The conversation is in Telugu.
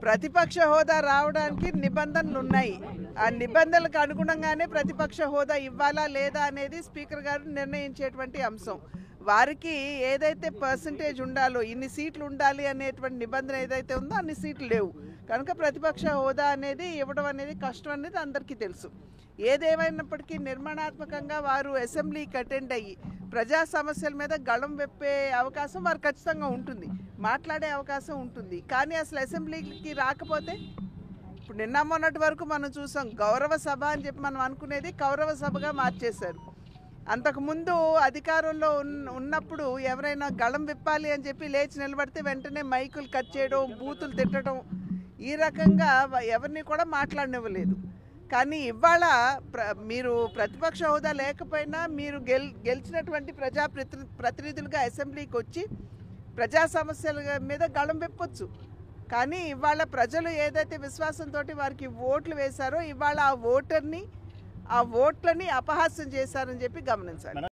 ప్రతిపక్ష హోదా రావడానికి నిబంధనలు ఉన్నాయి. ఆ నిబంధనలకు అనుగుణంగానే ప్రతిపక్ష హోదా ఇవ్వాలా లేదా అనేది స్పీకర్ గారు నిర్ణయించేటువంటి అంశం. వారికి ఏదైతే పర్సంటేజ్ ఉండాలో, ఇన్ని సీట్లు ఉండాలి అనేటువంటి నిబంధన ఏదైతే ఉందో అన్ని సీట్లు లేవు కనుక ప్రతిపక్ష హోదా అనేది ఇవ్వడం అనేది కష్టం అనేది అందరికీ తెలుసు. ఏదేమైనప్పటికీ నిర్మాణాత్మకంగా వారు అసెంబ్లీకి అటెండ్ అయ్యి ప్రజా సమస్యల మీద గళం వెప్పే అవకాశం వారు ఖచ్చితంగా ఉంటుంది, మాట్లాడే అవకాశం ఉంటుంది. కానీ అసలు అసెంబ్లీకి రాకపోతే ఇప్పుడు నిన్న మొన్నటి వరకు మనం చూసాం, గౌరవ సభ అని చెప్పి మనం అనుకునేది కౌరవ సభగా మార్చేశారు. అంతకుముందు అధికారంలో ఉన్నప్పుడు ఎవరైనా గళం విప్పాలి అని చెప్పి లేచి నిలబడితే వెంటనే మైకులు కట్ చేయడం, బూతులు తిట్టడం, ఈ రకంగా ఎవరిని కూడా మాట్లాడనివ్వలేదు. కానీ ఇవాళ మీరు ప్రతిపక్ష హోదా లేకపోయినా మీరు గెలిచినటువంటి ప్రతినిధులుగా అసెంబ్లీకి వచ్చి ప్రజా సమస్యల మీద గళం విప్పొచ్చు. కానీ ఇవాళ ప్రజలు ఏదైతే విశ్వాసంతో వారికి ఓట్లు వేశారో ఇవాళ ఆ ఓట్లని అపహాస్యం చేశారని చెప్పి గమనించాలి.